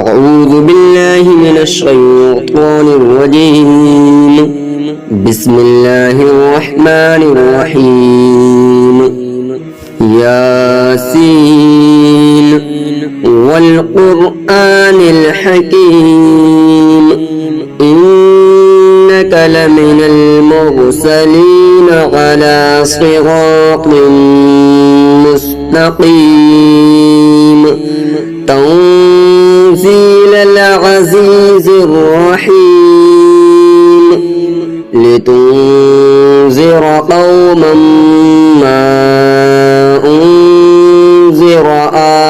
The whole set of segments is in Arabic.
أعوذ بالله من الشيطان الرجيم. بسم الله الرحمن الرحيم. ياسين والقرآن الحكيم إنك لمن المرسلين على صراط مستقيم تنزيل العزيز الرحيم لتنذر قوما ما أنذر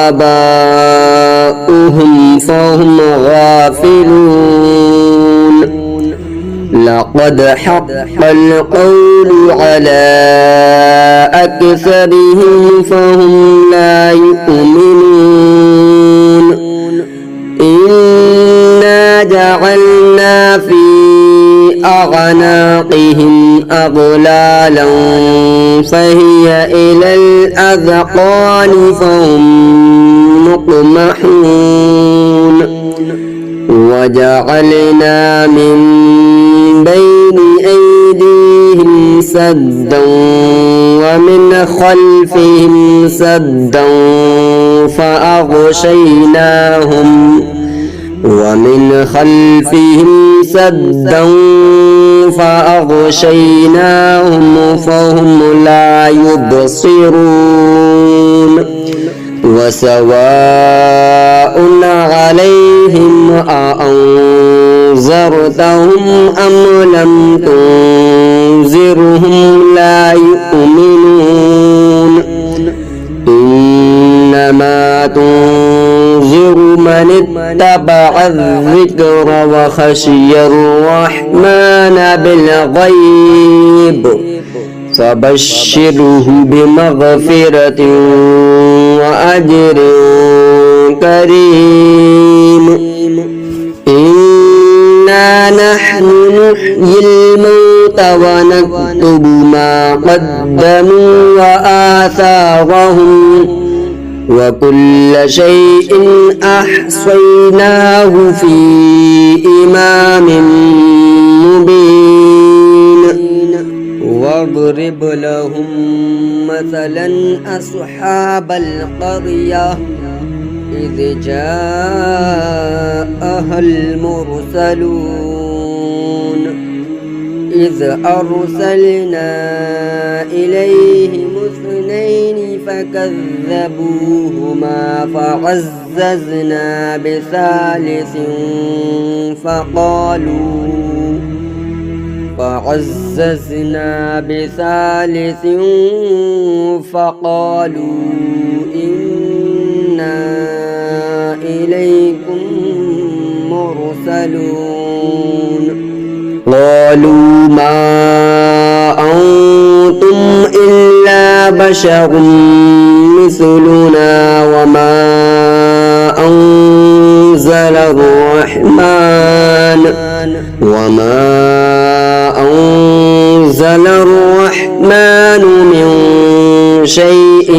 آباؤهم فهم غافلون. لقد حق القول على أكثرهم فهم لا يؤمنون. إنا جعلنا في أعناقهم أغلالا فهي إلى الأذقان فهم مقمحون. وجعلنا من بين أيديهم سدا ومن خلفهم سدا فأغشيناهم فهم لا يبصرون. وسواء عليهم أأنذرتهم أم لم تنذرهم لا يؤمنون. إنما تنذر من اتبع الذكر وخشي الرحمن بالغيب فبشره بمغفرة وأجر كريم. إنا نحن نحيي الموتى ونكتب ما قدموا وآثارهم وكل شيء أحصيناه في إمام مبين. واضرب لهم مثلا أصحاب القرية إذ جاءها المرسلون إذ أرسلنا إليهم اثنين فكذبوهما فعززنا بثالث فقالوا إنا إليكم مرسلون. قالوا ما أنتم إلا بشر مثلنا وما أنزل الرحمن من شيء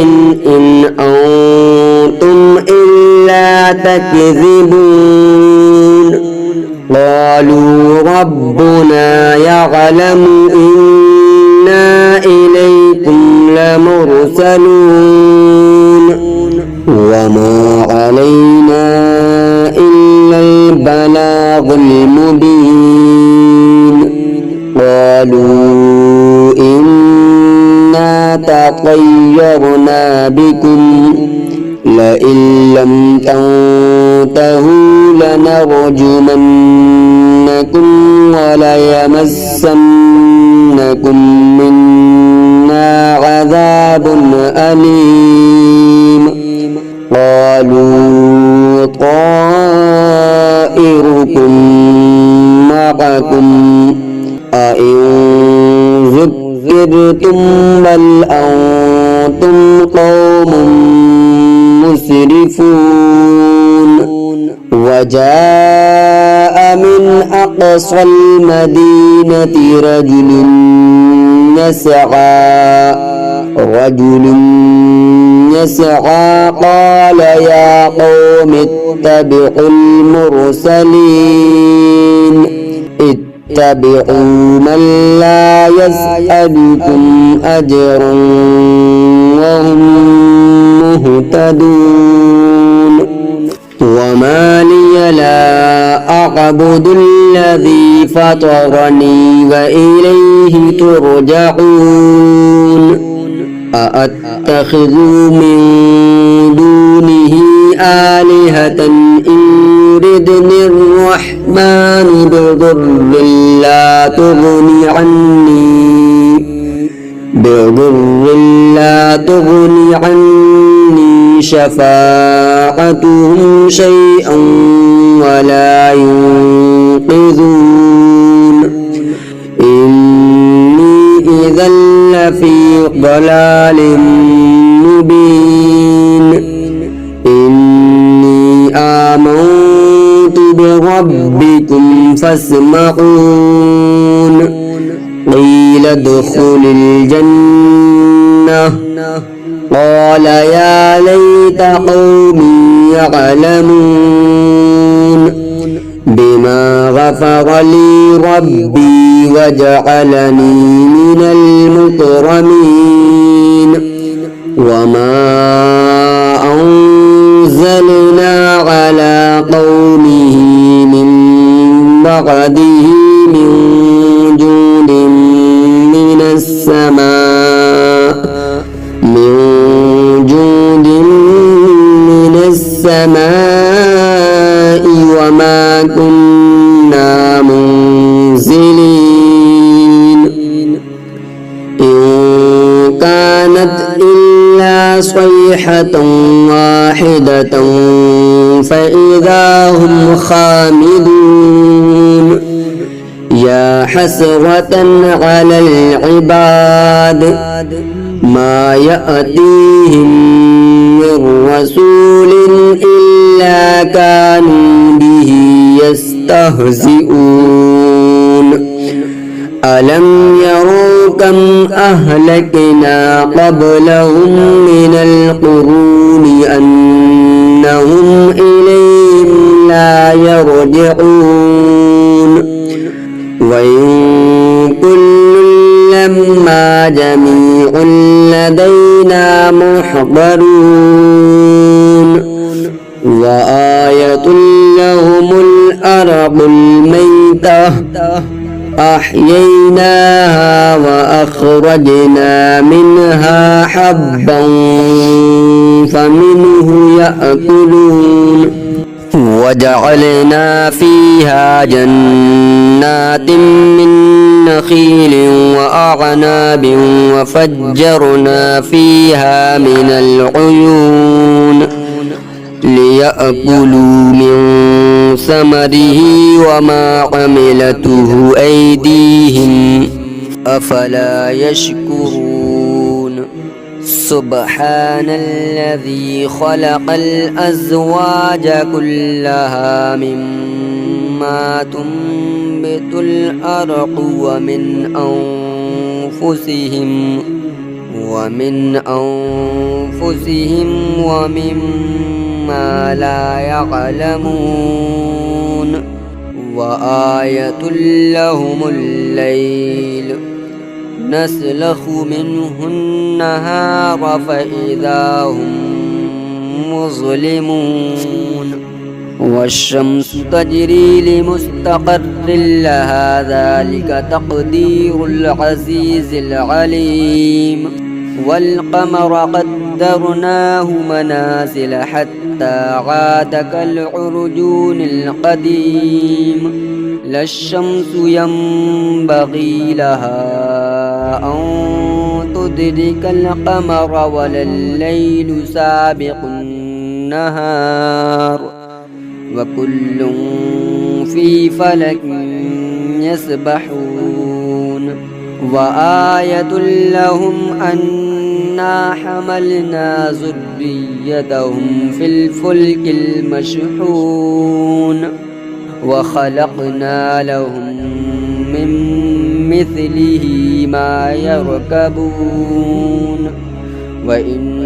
إن أنتم إلا تكذبون. قالوا ربنا يعلم إنا إليكم لمرسلون وما علينا إلا البلاغ المبين. قالوا إنا تطيرنا بكم لئن لم تنتهوا لنرجمنكم وليمسنكم منا عذاب أليم. قالوا طائركم معكم أئن ذكرتم بل أنتم قوم مسرفون. وجاء من أقصى المدينة رجل يسعى قال يا قوم اتبعوا المرسلين اتبعوا من لا يسألكم أجرا وهم مهتدون وما لي لا أعبد الذي فطرني وإليه ترجعون أأتخذ من دونه آلهة إن يردني الرحمن بضر لا تغني عني شفاعتهم شيئا ولا ينقذون إني إذا لفي ضلال مبين إني آمنت بربكم فاسمعون قيل ادخل الجنة قال يا ليت قومي يعلمون بما غفر لي ربي وجعلني من المكرمين وما أنزلنا على قومه من بعده من جود من السماء وما كنا منزلين إن كانت إلا صيحة واحدة فإذا هم خامدون يا حسرة على العباد ما يأتيهم من رسول إلا كانوا به يستهزئون ألم يروا كم أهلكنا قبلهم من القرون أنهم إليهم لا يرجعون وإن كل لما جميع لدينا محضرون وآية لهم الأرض الميتة أحييناها وأخرجنا منها حبا فمنه يأكلون وجعلنا فيها جنات من نخيل وأعناب وفجرنا فيها من العيون ليأكلوا من ثمره وما عملته أيديهم أفلا يشكرون سبحان الذي خلق الأزواج كلها مما تنبت الأرض ومن أنفسهم ومما لا يعلمون وآية لهم الليل نسلخ منه النهار فإذا هم مظلمون والشمس تجري لمستقر لها ذلك تقدير العزيز العليم والقمر قدرناه منازل حتى عاد كالعرجون القديم لا الشمس ينبغي لها أن تدرك القمر ولا الليل سابق النهار وكل في فلك يسبحون وآية لهم أنا حملنا ذريتهم في الفلك المشحون وخلقنا لهم من مثله ما يركبون وإن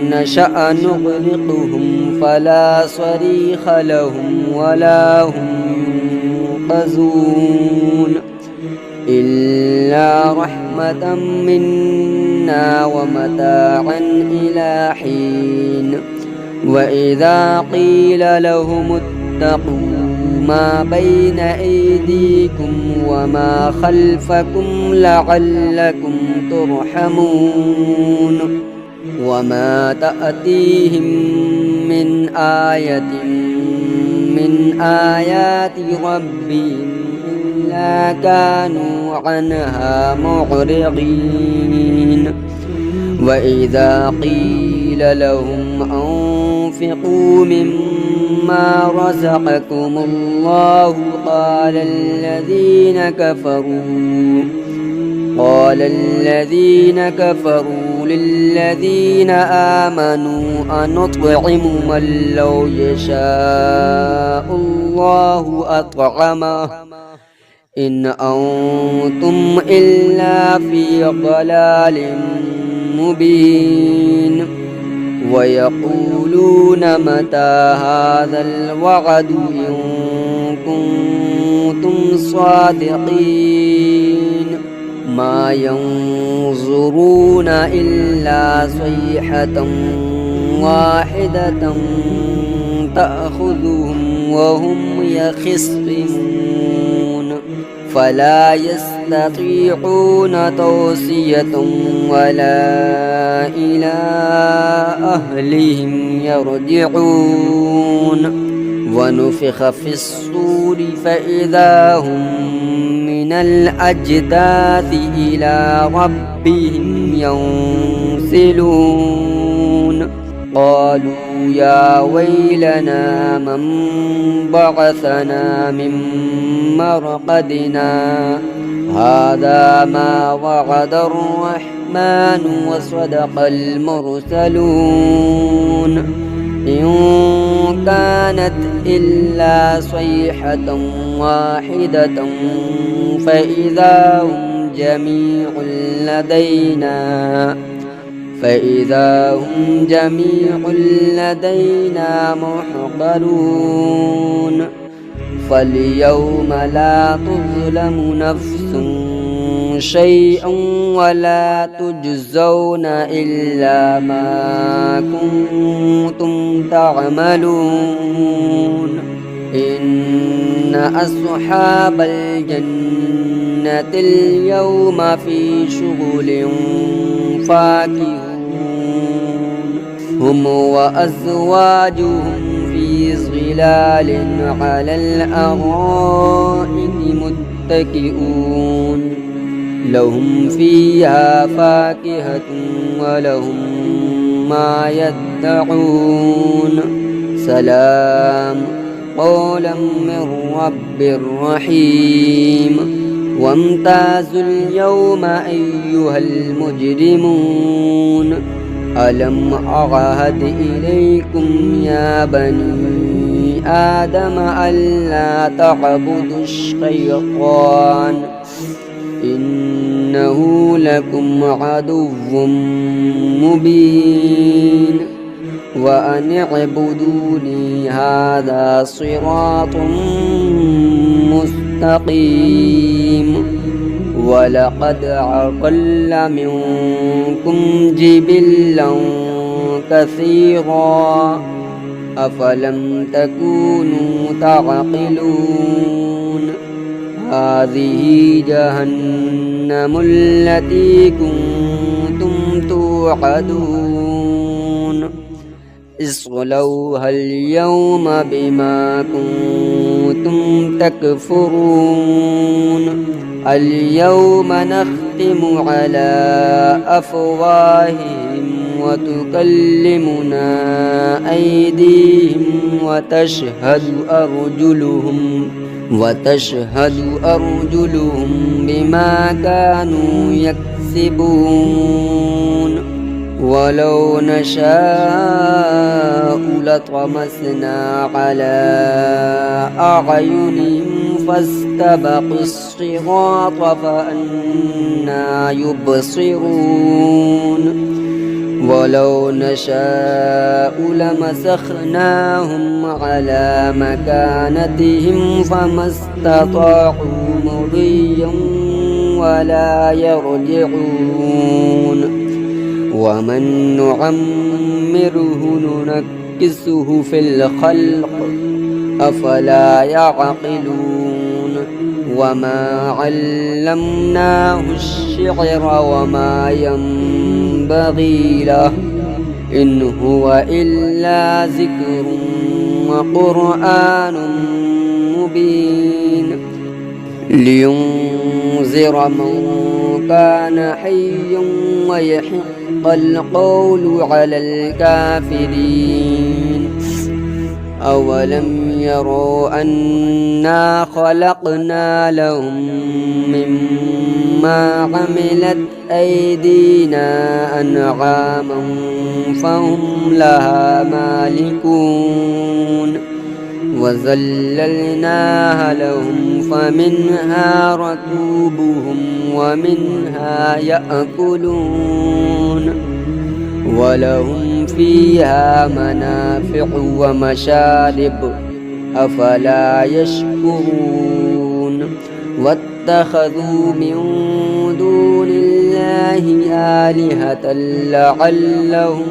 نشأ نغرقهم فلا صريخ لهم ولا هم ينقذون إلا رحمة منا ومتاعا إلى حين وإذا قيل لهم اتقوا ما بين أيديكم وما خلفكم لعلكم ترحمون وما تأتيهم من آية من آيات ربهم إلا كانوا عنها معرضين وإذا قيل لهم أنفقوا مما رزقكم الله قال الذين كفروا للذين آمنوا أنطعم من لو يشاء الله أطعمه إن أنتم إلا في ضلال مبين ويقولون متى هذا الوعد إن كنتم صادقين ما ينظرون إلا صيحة واحدة تأخذهم وهم يخصمون فلا يستطيعون توصية ولا إلى أهلهم يرجعون ونفخ في الصور فإذا هم من الأجداث إلى ربهم ينسلون قالوا يا ويلنا من بعثنا من مرقدنا هذا ما وعد الرحمن وصدق المرسلون إن كانت إلا صيحة واحدة فإذا هم جميع لدينا محضرون فاليوم لا تظلم نفس شيئا ولا تجزون إلا ما كنتم تعملون إن أصحاب الجنة اليوم في شغل فاكهون هم وأزواجهم في ظلال على الأرائك متكئون لهم فيها فاكهة ولهم ما يدعون سلام قولا من رب رحيم وامتازوا اليوم أيها المجرمون ألم أعهد إليكم يا بني آدم ألا تعبدوا الشيطان إنه لكم عدو مبين وأن اعبدوني هذا صراط مستقيم ولقد أضل منكم جبلا كثيرا أفلم تكونوا تعقلون هذه جهنم التي كنتم توعدون اصلوها اليوم بما كنتم تكفرون اليوم نختم على أفواههم وتكلمنا أيديهم وتشهد أرجلهم بما كانوا يكسبون ولو نشاء لطمسنا على أعينهم فاستبقوا الصراط فأنى يبصرون ولو نشاء لمسخناهم على مكانتهم فما استطاعوا مضيا ولا يرجعون ومن نعمره ننكسه في الخلق أفلا يعقلون وما علمناه الشعر وما ينبغي له إن هو إلا ذكر وقرآن مبين لينذر من كان حيا ويحق القول على الكافرين أولم يروا أنا خلقنا لهم مما عملت أيدينا أنعاما فهم لها مالكون وذللناها لهم فمنها ركوبهم ومنها يأكلون ولهم فيها منافع ومشارب أفلا يشكرون واتخذوا من دون الله آلهة لعلهم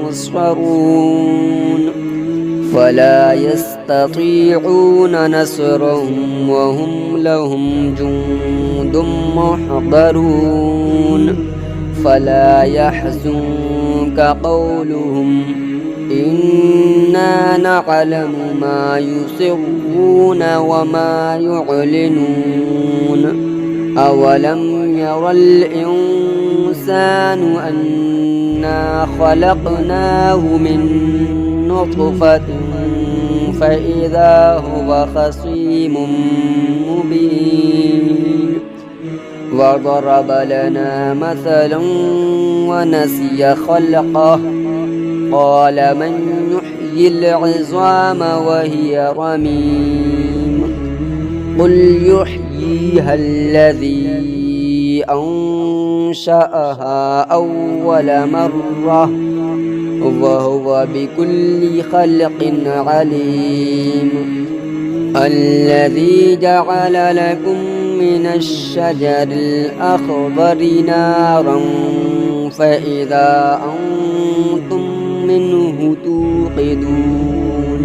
ينصرون فلا يستطيعون نصرهم وهم لهم جند محضرون فلا يحزنك قولهم إنا نعلم ما يسرون وما يعلنون أولم ير الإنسان أنا خلقناه من نطفة فإذا هو خصيم مبين وضرب لنا مثلا ونسي خلقه قال من يحيي العظام وهي رميم قل يحييها الذي أنشأها أول مرة وهو بكل خلق عليم الذي جعل لكم من الشجر الأخضر نارا فإذا أنتم منه توقدون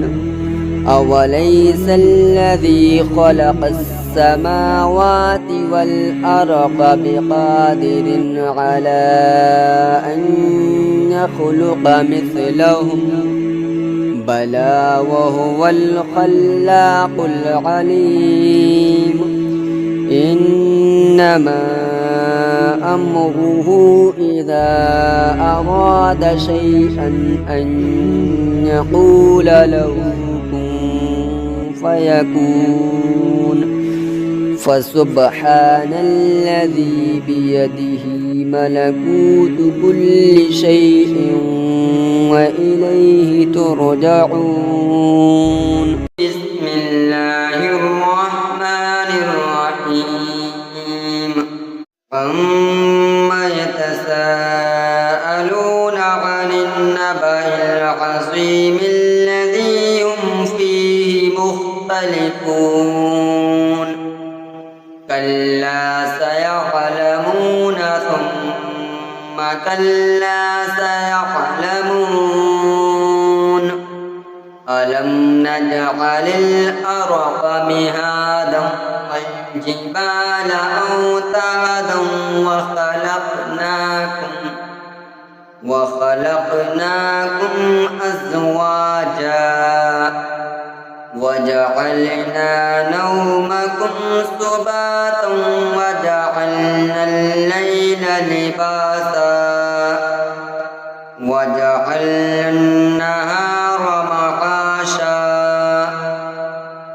أوليس الذي خلق السماوات والأرض بقادر على أن يخلق مثلهم بلى وهو الخلاق العليم إنما أمره إذا أراد شيئا أن يقول له كن فيكون فسبحان الذي بيده ملكوت كل شيء وإليه ترجعون بسم الله الرحمن الرحيم عما يتساءلون عن النبأ العظيم الذي هم فيه مختلفون كلا سيعلمون ثم كلا سيعلمون ألم نجعل الأرض مهادا والجبال أوتادا وخلقناكم أزواجا وجعلنا نومكم سباتا وجعلنا الليل لباسا وجعلنا النهار معاشا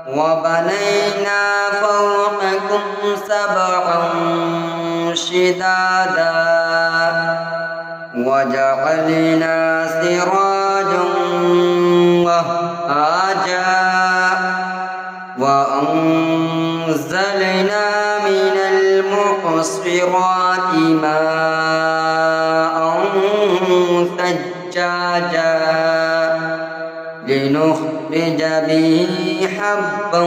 وبنينا فوقكم سبعا شدادا وجعلنا سراجا وهاجا وأنزلنا من فالمقصرات ماء ثجاجا لنخرج به حبا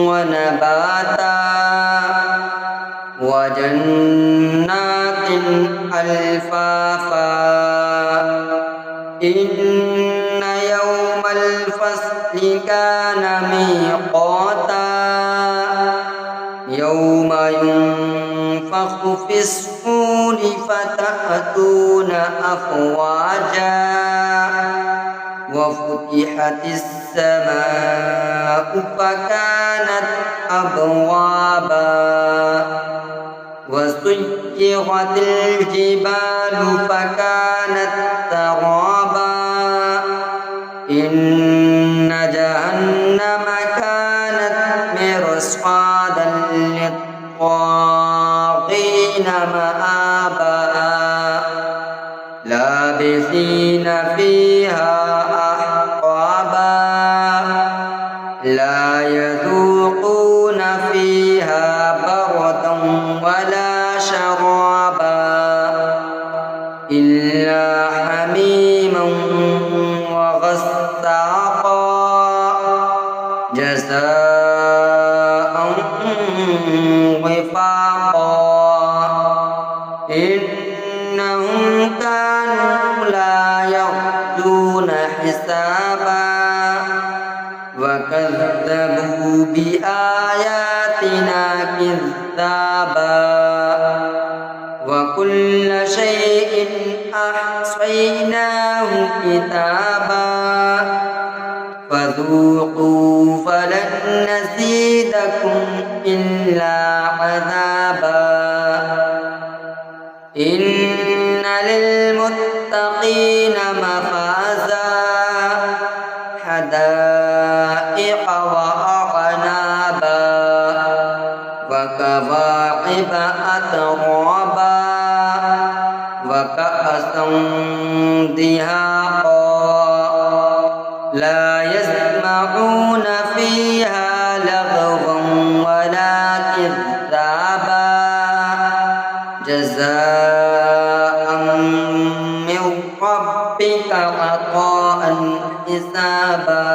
ونباتا وجنات ألفافا إن يوم الفصل كان ميقاتا يوم ينفخ في الصور فتأتون أفواجا وفتحت السماء فكانت أبوابا وسيرت الجبال فكانت سرابا إن جهنم كانت مرصادا للطاغين مآبا لابثين فيها أحقابا لا يذوقون فيها بردا ولا شرابا إلا حميما وغساقا جزاء وفاقا إنهم كانوا لا يرجون حسابا وكذبوا بآياتنا كذابا وكل شيء أحصيناه كتابا فذوقوا فلن نزيدكم إلا عذابا إن للمتقين مفازا حدائق وأعنابا وكواعب أترابا وكأسا دهاقا لا يسمعون فيها لغوا ولا كذابا جزاء من ربك عطاء حسابا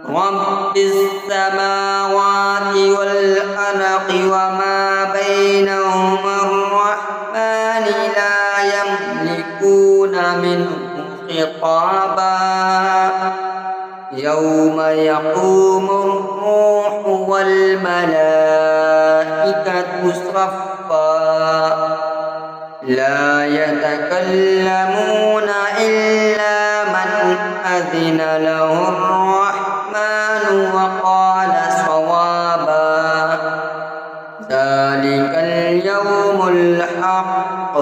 رب السماوات والأرض وما بينهما الرحمن لا يملكون منه خطابا يوم يقوم الروح والملائكة صفا لا يتكلمون إلا من أذن له الرحمن وقال صوابا ذلك اليوم الحق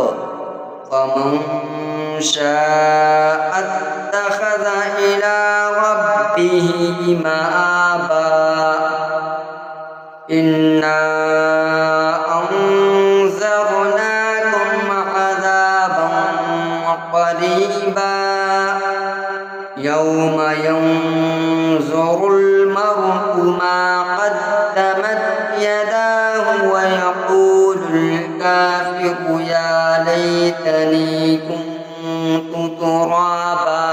فمن شاء اتخذ إلى ربه مآبا إنا أنذرناكم عذابا قريبا يوم ينظر المرء ما قدمت يداه ويقول الكافر يا ليتني كنت ترابا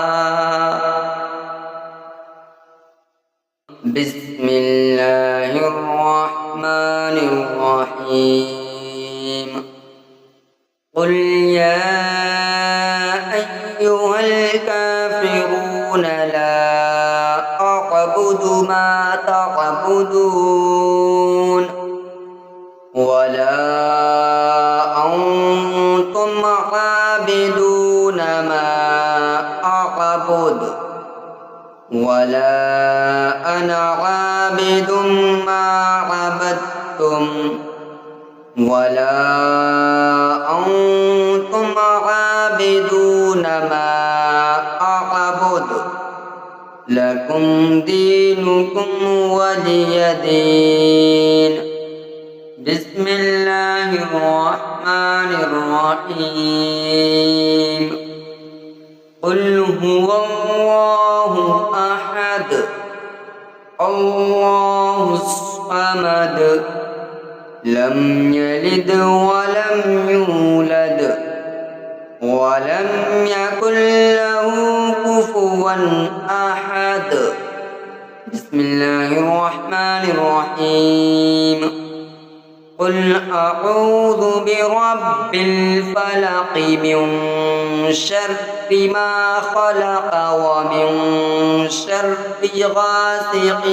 بسم الله الرحمن الرحيم قل يا أيها الكافرون لا أعبد ما تعبدون ولا أنتم عابدون ما أعبد ولا أنا عابد ما عبدتم ولا أنتم عابدون ما أعبد لكم دينكم ولي دين بسم الله الرحمن الرحيم قل هو الله أحد الله الصمد لم يلد ولم يولد ولم يكن له كفوا أحد. بسم الله الرحمن الرحيم. قل أعوذ برب الفلق من شر ما خلق ومن شر غاسق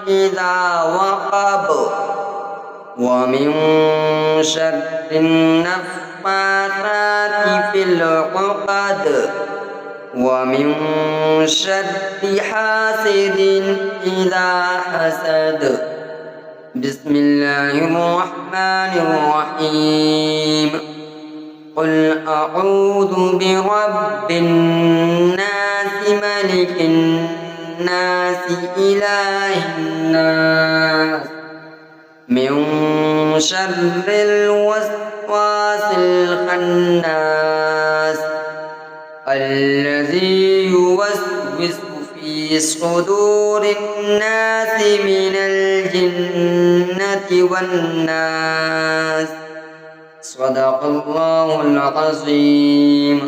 إذا وقب ومن شر النفاثات في العقد ومن شر حاسد إذا حسد. بسم الله الرحمن الرحيم. قل أعوذ برب الناس ملك الناس إله الناس من شر الوسواس الخناس الذي يوسوس في صدور الناس من الجنة والناس. صدق الله العظيم.